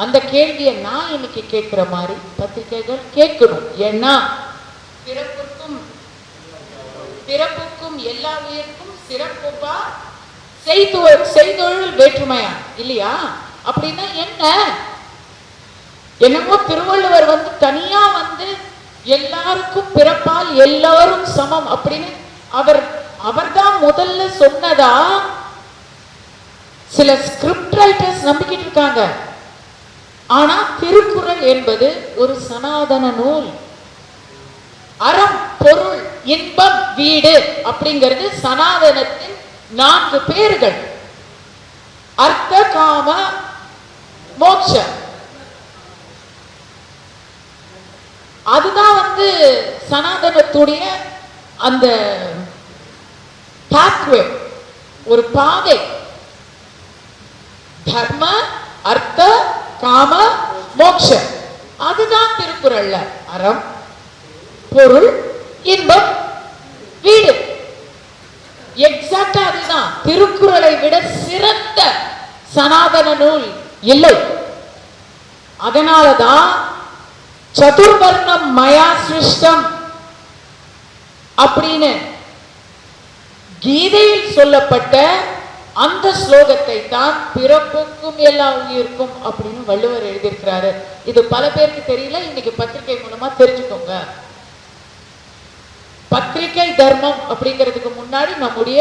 அந்த கேள்வியை நான் இன்னைக்கு கேட்கிற மாதிரி பத்திரிகைகள் கேட்கணும். ஏன்னா பிறப்புக்கும் எல்லா உயிருக்கும் சிறப்புப்பா, செய்தொழில் வேற்றுமையா இல்லையா? அப்படின்னா என்ன? என்னமோ திருவள்ளுவர் வந்து தனியா வந்து எல்லாருக்கும் பிறப்பால் எல்லாரும் சமம் அப்படின்னு அவர்தான் முதல்ல சொன்னதா சில ஸ்கிரிப்ட் ரைட்டர்ஸ் நம்பிக்கிட்டு இருக்காங்க. ஆனா திருக்குறள் என்பது ஒரு சனாதன நூல். அறம், பொருள், இன்பம், வீடு அப்படிங்கிறது சனாதனத்தின் 4 பேர்கள். அர்த்த, காம, மோட்ச. அதுதான் வந்து சனாதனத்துடைய அந்த பாத்வே, ஒரு பாதை. தர்ம, அர்த்த, காம, மோட்ச. அதுதான் திருக்குறள்ல அறம், பொருள், இன்பம், வீடு. எக்ஸாக்டா அதுதான். திருக்குறளை விட சிறந்த சனாதன நூல் இல்லை. அதனாலதான் சதுர்வர்ணம் மயா சிருஷ்டம் அப்படின்னு கீதையில் சொல்லப்பட்ட அந்த ஸ்லோகத்தை தான் பிறப்புக்கும் எல்லா உயிருக்கும் அப்படின்னு வள்ளுவர் எழுதியிருக்கிறாரு. இது பல பேருக்கு தெரியல. இன்னைக்கு பத்திரிகை மூலமா தெரிஞ்சுக்கோங்க. பத்திரிகை தர்மம் அப்படிங்கிறதுக்கு முன்னாடி நம்முடைய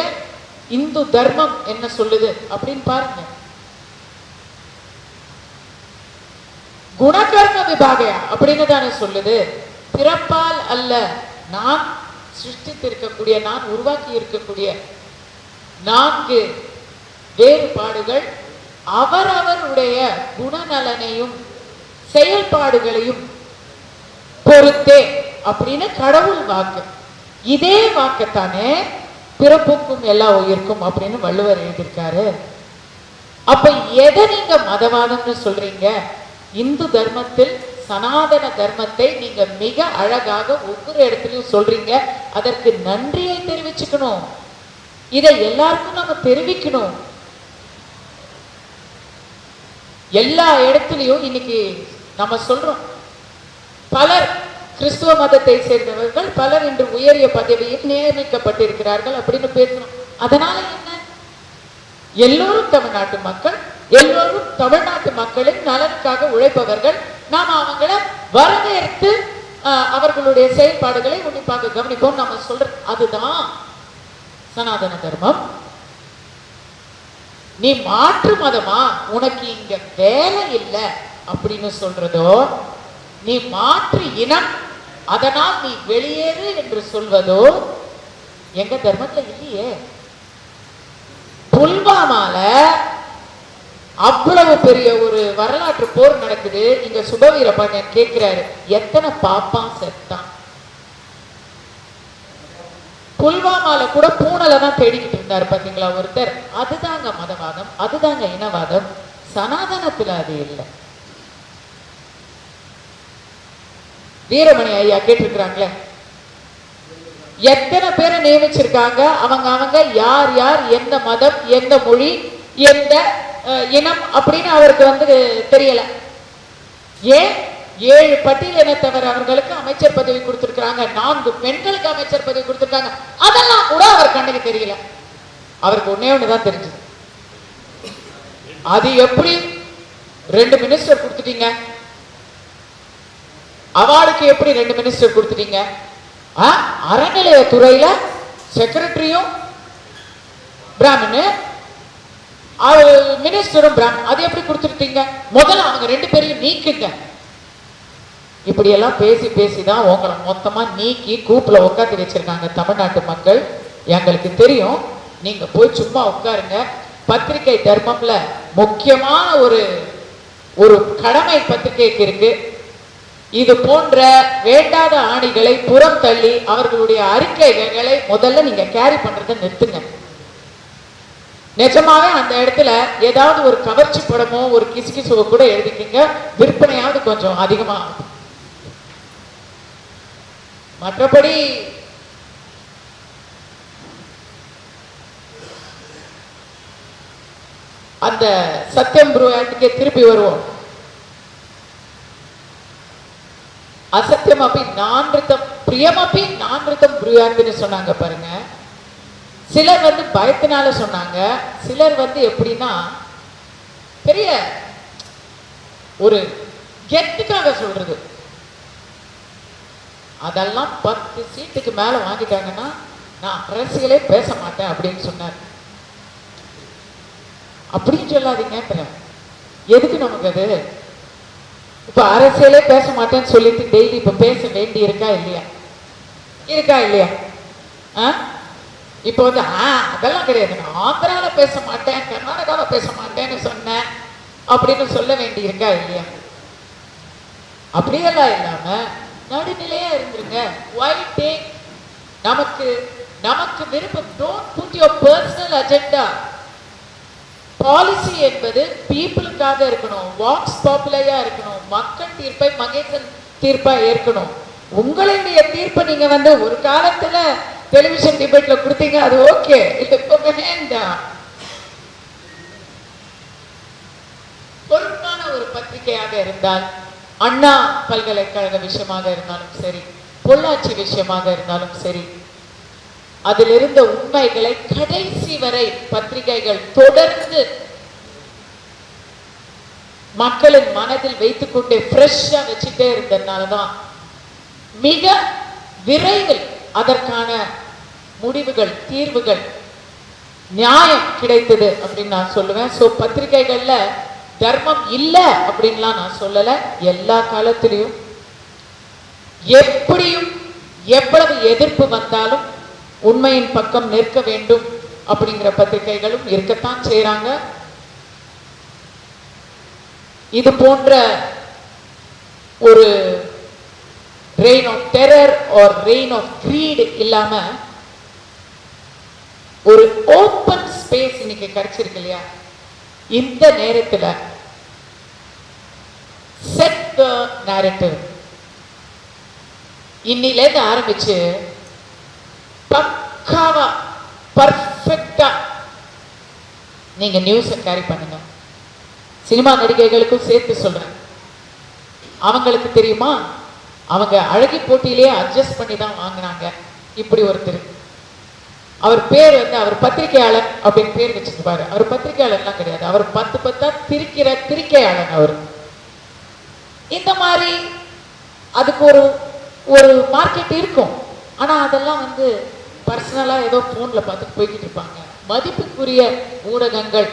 இந்து தர்மம் என்ன சொல்லுது அப்படின்னு பாருங்க. குணகர்ம விபாகையா அப்படின்னு தானே சொல்லுது. பிறப்பால் அல்ல, நான் சிருஷ்டித்திருக்கக்கூடிய, நான் உருவாக்கி இருக்கக்கூடிய 4 வேறுபாடுகள் அவரவருடைய குணநலனையும் செயல்பாடுகளையும் பொறுத்தே அப்படின்னு கடவுள் வாக்கு. இதே வாக்கத்தானே பிறப்புக்கும் எல்லா உயிருக்கும் அப்படின்னு வள்ளுவர் எழுதியிருக்காரு. அப்ப எதை நீங்க மதவாதம்னு சொல்றீங்க? இந்து தர்மத்தில் சனாதன தர்மத்தை நீங்க மிக அழகாக ஒவ்வொரு இடத்துலயும் சொல்றீங்க. அதற்கு நன்றியை தெரிவிச்சுக்கணும். இதை எல்லாருக்கும் நம்ம தெரிவிக்கணும். எல்லா இடத்துலயும் இன்னைக்கு நம்ம சொல்றோம், பலர் கிறிஸ்துவ மதத்தை சேர்ந்தவர்கள் பலர் இன்று உயரிய பதவியில் நியமிக்கப்பட்டிருக்கிறார்கள் அப்படின்னு பேசணும். அதனால என்ன? எல்லோரும் தமிழ்நாட்டு மக்கள், எல்லோரும் தமிழ்நாட்டு மக்களின் நலனுக்காக உழைப்பவர்கள். நாம அவங்கள வரவேற்று அவர்களுடைய செயல்பாடுகளை உன்னிப்பாக கவனிப்போம் நம்ம சொல்ற. அதுதான் சனாதன தர்மம். நீ மாற்று மதமா, உனக்கு இங்க வேலை இல்லை அப்படின்னு சொல்றதோ, நீ மாற்று இனம் அதனால் நீ வெளியேறு என்று சொல்வதோ எங்க தர்மத்துல இல்லையே. புல்வாமால அவ்வளவு பெரிய ஒரு வரலாற்று போர் நடக்குது. இங்க சுபவீர பாண்டியன் கேட்கிறாரு, எத்தனை பாப்பான் செத்தான்? புல்வாமால கூட பூனலை தான் தேடிக்கிட்டு இருந்தாரு பாத்தீங்களா ஒருத்தர். அதுதாங்க மதவாதம், அதுதாங்க இனவாதம். சனாதனத்துல அது இல்லை. வீரமணி ஐயா கேட்டிருக்கிறாங்களே, எத்தனை பேரை நியமிச்சிருக்காங்க? அவங்க யார் யார், எந்த மதம், எந்த மொழி, எந்த இனம் அப்படின்னு அவருக்கு வந்து தெரியல. ஏன்? 7 பட்டியல் இனத்தவர் அவர்களுக்கு அமைச்சர் பதவி கொடுத்திருக்கிறாங்க, 4 பெண்களுக்கு அமைச்சர் பதவி கொடுத்திருக்காங்க. அதெல்லாம் கூட அவர் கண்ணுக்கு தெரியல. அவருக்கு ஒன்னே ஒண்ணுதான் தெரிஞ்சது. அது எப்படி 2 மினிஸ்டர் கொடுத்துட்டீங்க, அவார்டுக்கு எப்படி 2 மினிஸ்டர் கொடுத்துட்டீங்க, அறநிலையத்துறையில செக்ரட்டரியும் பிராமணு, மினிஸ்டரும் பிராமணன், அது எப்படி கொடுத்துட்டீங்க, முதல்ல அவங்க 2 பேரையும் நீக்குங்க. இப்படி எல்லாம் பேசி பேசிதான் உங்களை மொத்தமா நீக்கி கூப்பில உட்காந்து வச்சிருக்காங்க தமிழ்நாட்டு மக்கள். எங்களுக்கு தெரியும், நீங்க போய் சும்மா உட்காருங்க. பத்திரிகை தர்மம்ல முக்கியமான ஒரு கடமை பத்திரிகைக்கு இருக்கு. இது போன்ற வேண்டாத ஆணிகளை புறம் தள்ளி அவர்களுடைய அறிக்கைகளை முதல்ல நீங்க கேரி பண்றதை நிறுத்துங்க. நிஜமாவே அந்த இடத்துல ஏதாவது ஒரு கவர்ச்சி படமோ ஒரு கிசுகிசுவோ கூட எழுதிக்கிங்க, விற்பனையாவது கொஞ்சம் அதிகமா. மற்றபடி அந்த சத்தியம் புருவாண்டுக்கே திருப்பி வருவோம். அசத்தியம் அப்படி நான்கிருத்தம் பிரியம் அப்படி நான்கிருத்தம் புரியாதுன்னு சொன்னாங்க பாருங்க. சிலர் வந்து பயத்தினால சொன்னாங்க, சிலர் வந்து எப்படின்னா பெரிய ஒரு கெத்துக்காக சொல்றது. அதெல்லாம் 10 சீட்டுக்கு மேல வாங்கிட்டாங்கன்னா நான் அரசியலே பேச மாட்டேன் அப்படின்னு சொன்னார். அப்படின்னு சொல்லாதீங்க. எதுக்கு நமக்கு அது? இப்ப அரசியலே பேச மாட்டேன்னு சொல்லிட்டு டெய்லி இப்ப பேச வேண்டி இருக்கா இல்லையா? இருக்கா இல்லையா? இப்ப வந்து அதெல்லாம் கிடையாது, நான் ஆந்திரால பேச மாட்டேன், கர்நாடகாவில பேச மாட்டேன்னு சொன்னேன் அப்படின்னு சொல்ல வேண்டி இருக்கா இல்லையா? அப்படியெல்லாம் இல்லாம நடுநிலையா இருந்துருங்க. Why take நமக்கு விருப்பம்? Don't put your personal agenda. Policy என்பது பீப்புளுக்காக இருக்கணும், வாக்ஸ் பாப்புலரா இருக்கணும், மக்கள் தீர்ப்பை மகேசன் தீர்ப்பா ஏற்கணும். உங்களுடைய தீர்ப்பை நீங்க வந்து ஒரு காலத்துல டெலிவிஷன் டிபேட்ல கொடுத்தீங்க, அது ஓகே. இப்ப வேண்டாம். பொறுப்பான ஒரு பத்திரிகையாக இருந்தால், அண்ணா பல்கலைக்கழக விஷயமாக இருந்தாலும் சரி, பொள்ளாச்சி விஷயமாக இருந்தாலும் சரி, அதில் இருந்த உண்மைகளை கடைசி வரை பத்திரிகைகள் தொடர்ந்து மக்களின் மனதில் வைத்துக் கொண்டே ஃப்ரெஷ்ஷா வச்சுட்டே இருந்ததுனாலதான் மிக விரைவில் அதற்கான முடிவுகள், தீர்வுகள், நியாயம் கிடைத்தது அப்படின்னு நான் சொல்லுவேன். சோ பத்திரிகைகள்ல தர்மம் இல்லை அப்படின்லாம் நான் சொல்லல. எல்லா காலத்திலையும் எப்படியும் எவ்வளவு எதிர்ப்பு வந்தாலும் உண்மையின் பக்கம் நிற்க வேண்டும் அப்படிங்கிற பத்திரிகைகளும் இருக்கத்தான் செய்யறாங்க. இது போன்ற ஒரு reign of terror or reign of greed இல்லாம ஒரு ஓப்பன் ஸ்பேஸ் இன்னைக்கு கிடைச்சிருக்கு இல்லையா? இந்த நேரத்துல செட் த நரேட்டிவ் இன்னிலேருந்து ஆரம்பிச்சு பக்காவா பர்ஃபெக்டா நீங்க நியூஸை கேரி பண்ணுங்க. சினிமா நடிகைகளுக்கும் சேர்த்து சொல்றேன். அவங்களுக்கு தெரியுமா, அவங்க அழகி போட்டியிலேயே அட்ஜஸ்ட் பண்ணி தான் வாங்கினாங்க. இப்படி ஒருத்தர், அவர் பேர் வந்து அவர் பத்திரிகையாளர் அப்படின்னு பேர் வச்சிருப்பாரு. அவர் பத்திரிகையாளர்லாம் கிடையாது, அவர் 10 திரிக்கிற திரிக்கையாளர். அவர் இந்த மாதிரி அதுக்கு ஒரு மார்க்கெட் இருக்கும். ஆனா அதெல்லாம் வந்து பர்சனலா ஏதோ போன்ல பார்த்து போய்கிட்டு இருப்பாங்க. மதிப்புக்குரிய ஊடகங்கள்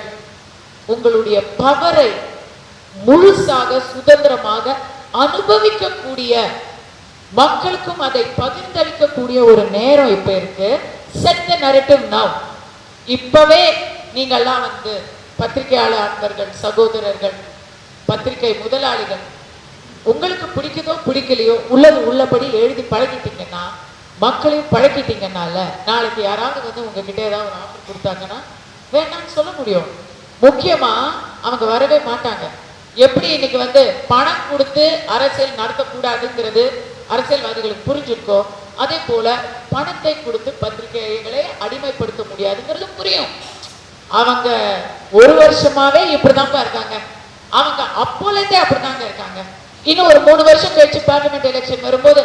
உங்களுடைய பவரை முழுசாக சுதந்திரமாக அனுபவிக்கக்கூடிய, மக்களுக்கும் அதை பகிர்ந்தளிக்கக்கூடிய ஒரு நேரம் இப்ப இருக்கு. செட் தி நரேட்டிவ் நவ். இப்பவே நீங்கெல்லாம் வந்து பத்திரிகையாளர் அன்பர்கள், சகோதரர்கள், பத்திரிகை முதலாளிகள், உங்களுக்கு பிடிக்குதோ பிடிக்கலையோ உள்ளது உள்ளபடி எழுதி பழகிட்டீங்கன்னா, மக்களையும் பழக்கிட்டீங்கன்னால நாளைக்கு யாராவது வந்து உங்ககிட்ட ஏதாவது ஒரு ஆஃபர் கொடுத்தாங்கன்னா வேண்டாம்னு சொல்ல முடியும். முக்கியமா அவங்க வரவே மாட்டாங்க. எப்படி இன்னைக்கு வந்து பணம் கொடுத்து அரசியல் நடத்தக்கூடாதுங்கிறது அரசியல்வாதிகளுக்கு புரிஞ்சிருக்கோ, அதே போல பணத்தை கொடுத்து பத்திரிகைகளை அடிமைப்படுத்த முடியாதுங்கிறது புரியும். அவங்க 1 வருஷமாவே இப்படிதான்ப்பா இருக்காங்க, அவங்க அப்போலேருந்தே அப்படிதாங்க இருக்காங்க. இன்னும் ஒரு 3 வருஷம் கழிச்சு பார்லிமெண்ட் எலெக்ஷன் வரும்போது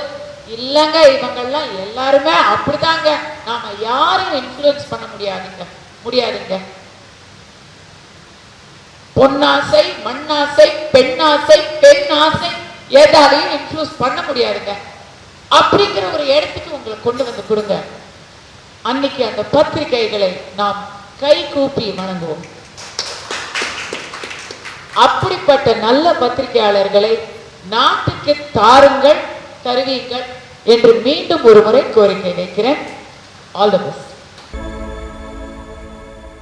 இல்லங்க இவங்கெல்லாம் எல்லாருமே அப்படிதாங்க, நாம யாரையும் இன்ஃப்ளூயன்ஸ் பண்ண முடியாதுங்க. பொன்னாசை, மண்ணாசை, பெண்ணாசை, பெண் ஆசை எதாலையும் இன்ஃப்ளூயன்ஸ் பண்ண முடியாதுங்க அப்படிங்கிற ஒரு இடத்துக்கு உங்களை கொண்டு வந்து கொடுங்க. அன்னைக்கு அந்த பத்திரிகைகளை நாம் கை கூப்பி வணங்குவோம். அப்படிப்பட்ட நல்ல பத்திரிகையாளர்களை நாட்டுக்கு தாருங்கள், தருவீங்கள் என்று மீண்டும் ஒரு முறை கோரிக்கை வைக்கிறேன். All the best.